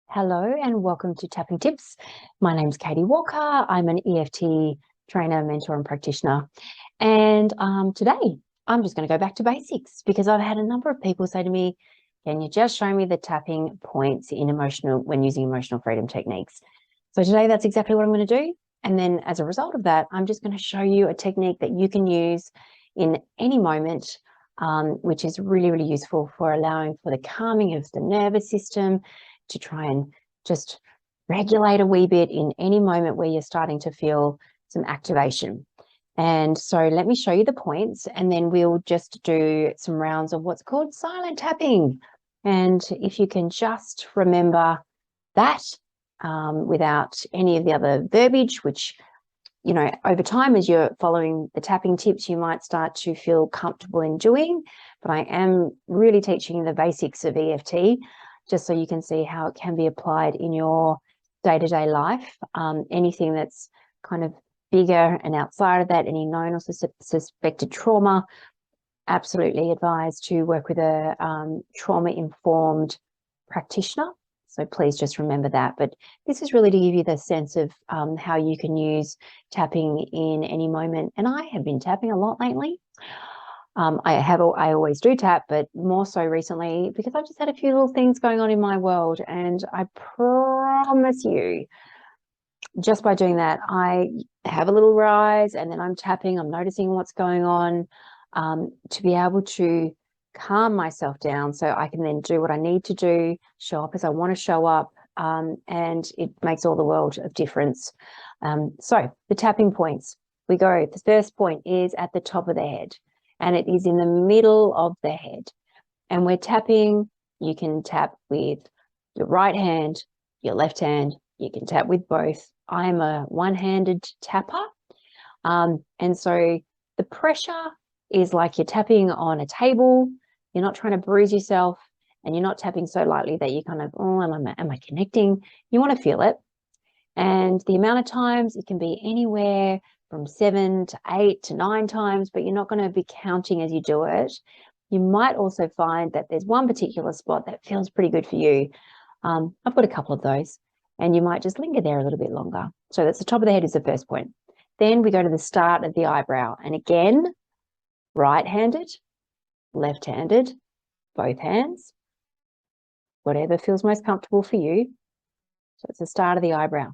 Hello and welcome to Tapping Tips. My name's Katie Walker. I'm an EFT trainer, mentor and practitioner. And today I'm just going to go back to basics because I've had a number of people say to me, can you just show me the tapping points when using emotional freedom techniques? So today that's exactly what I'm going to do. And then as a result of that, I'm just going to show you a technique that you can use in any moment, which is really, really useful for allowing for the calming of the nervous system, to try and just regulate a wee bit in any moment where you're starting to feel some activation. And so let me show you the points, and then we'll just do some rounds of what's called silent tapping. And if you can just remember that without any of the other verbiage, which, you know, over time as you're following the tapping tips, you might start to feel comfortable in doing. But I am really teaching you the basics of EFT, just so you can see how it can be applied in your day-to-day life. Anything that's kind of bigger and outside of that, any known or suspected trauma, absolutely advised to work with a trauma-informed practitioner. So please just remember that. But this is really to give you the sense of how you can use tapping in any moment. And I have been tapping a lot lately. I always do tap, but more so recently because I've just had a few little things going on in my world. And I promise you, just by doing that, I have a little rise and then I'm tapping, I'm noticing what's going on, to be able to calm myself down so I can then do what I need to do, show up as I want to show up, and it makes all the world of difference. So the tapping points, the first point is at the top of the head. And it is in the middle of the head. And we're tapping, you can tap with your right hand, your left hand, you can tap with both. I'm a one-handed tapper. And so the pressure is like you're tapping on a table, you're not trying to bruise yourself, and you're not tapping so lightly that you kind of, oh, am I connecting? You want to feel it. And the amount of times, it can be anywhere from 7 to 8 to 9 times, but you're not going to be counting as you do it. You might also find that there's one particular spot that feels pretty good for you. I've got a couple of those, and you might just linger there a little bit longer. So that's the top of the head is the first point. Then we go to the start of the eyebrow. And again, right-handed, left-handed, both hands, whatever feels most comfortable for you. So it's the start of the eyebrow.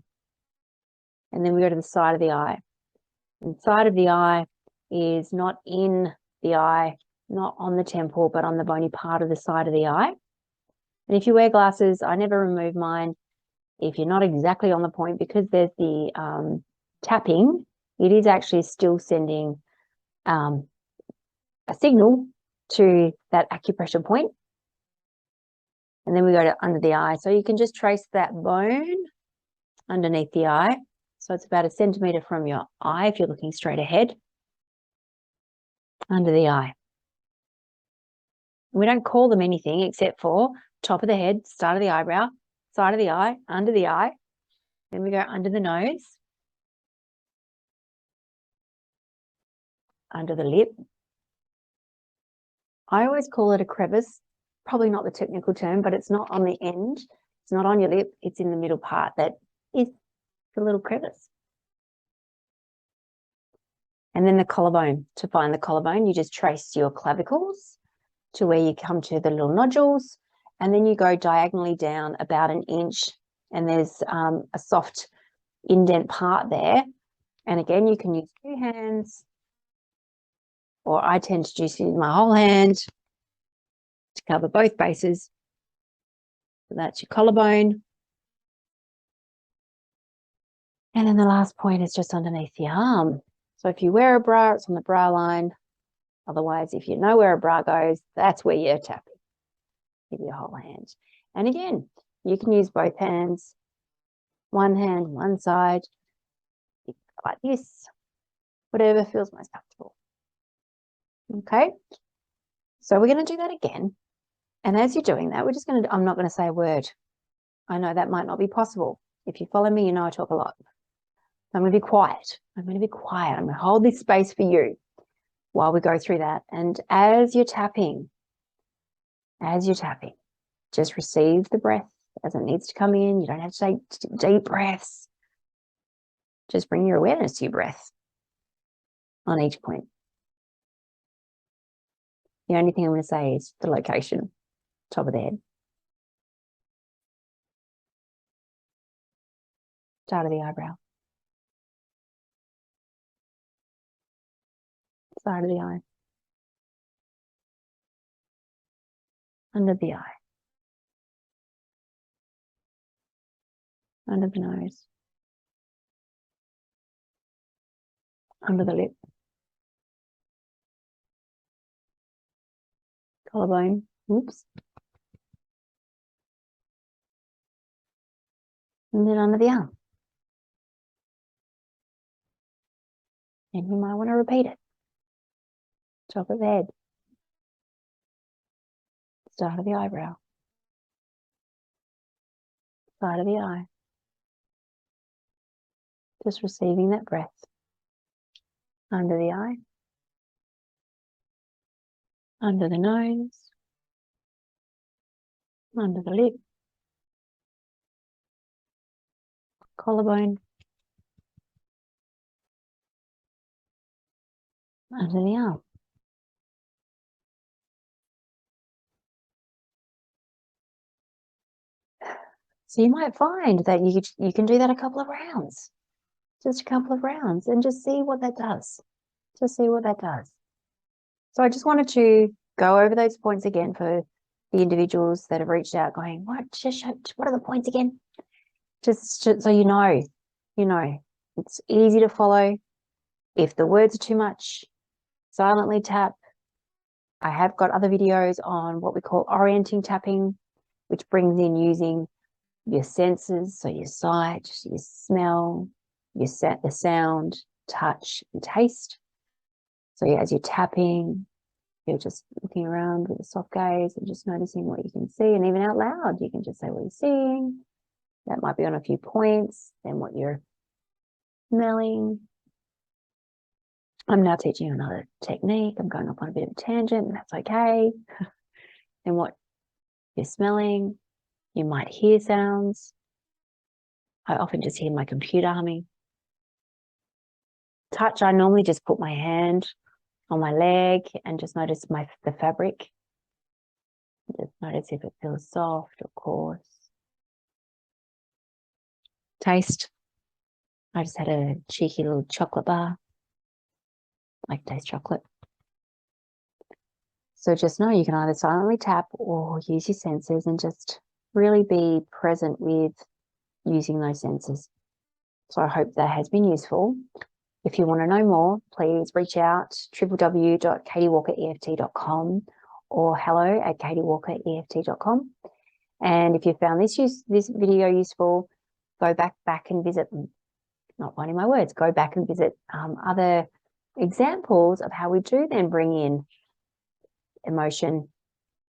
And then we go to the side of the eye. Inside of the eye is not in the eye, not on the temple, but on the bony part of the side of the eye. And if you wear glasses, I never remove mine. If you're not exactly on the point, because there's the tapping, it is actually still sending a signal to that acupressure point. And then we go to under the eye. So you can just trace that bone underneath the eye. So it's about 1 centimeter from your eye if you're looking straight ahead, under the eye. We don't call them anything except for top of the head, start of the eyebrow, side of the eye, under the eye. Then we go under the nose, under the lip. I always call it a crevice, probably not the technical term, but it's not on the end. It's not on your lip. It's in the middle part that is the little crevice. And then the collarbone. To find the collarbone, you just trace your clavicles to where you come to the little nodules, and then you go diagonally down about 1 inch, and there's a soft indent part there. And again, you can use 2 hands, or I tend to just use my whole hand to cover both bases. So that's your collarbone. And then the last point is just underneath the arm. So if you wear a bra, it's on the bra line. Otherwise, if you know where a bra goes, that's where you're tapping with your whole hand. And again, you can use both hands, one hand, one side, like this, whatever feels most comfortable. Okay, so we're going to do that again. And as you're doing that, I'm not going to say a word. I know that might not be possible. If you follow me, you know I talk a lot. I'm going to be quiet. I'm going to hold this space for you while we go through that. And as you're tapping, just receive the breath as it needs to come in. You don't have to take deep breaths. Just bring your awareness to your breath on each point. The only thing I'm going to say is the location, top of the head. Start of the eyebrow. Side of the eye. Under the eye. Under the nose. Under the lip. Collarbone. Oops. And then under the arm. And you might want to repeat it. Top of the head. Start of the eyebrow. Side of the eye. Just receiving that breath. Under the eye. Under the nose. Under the lip. Collarbone. Under the arm. So you might find that you can do that a couple of rounds. Just a couple of rounds, and just see what that does. Just see what that does. So I just wanted to go over those points again for the individuals that have reached out going, what are the points again? Just so you know, it's easy to follow. If the words are too much, silently tap. I have got other videos on what we call orienting tapping, which brings in using your senses, so your sight, your smell, the sound, touch, and taste. So as you're tapping, you're just looking around with a soft gaze and just noticing what you can see, and even out loud, you can just say what you're seeing. That might be on a few points, then what you're smelling. I'm now teaching you another technique. I'm going off on a bit of a tangent, and that's okay. And what you're smelling, you might hear sounds. I often just hear my computer humming. Touch, I normally just put my hand on my leg and just notice the fabric. Just notice if it feels soft or coarse. Taste. I just had a cheeky little chocolate bar. I like to taste chocolate. So just know you can either silently tap or use your senses and just really be present with using those senses. So I hope that has been useful. If you want to know more, please reach out www.katiewalkereft.com or hello@katiewalkereft.com. And if you found this video useful, go back and visit, not finding my words, go back and visit other examples of how we do then bring in emotion,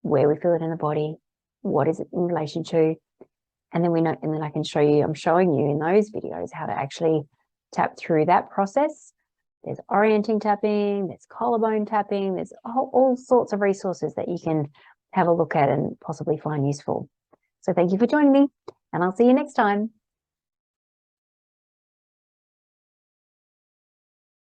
where we feel it in the body, what is it in relation to, and then I can show you, I'm showing you in those videos how to actually tap through that process. There's orienting tapping, there's collarbone tapping, there's all sorts of resources that you can have a look at and possibly find useful. So thank you for joining me, and I'll see you next time.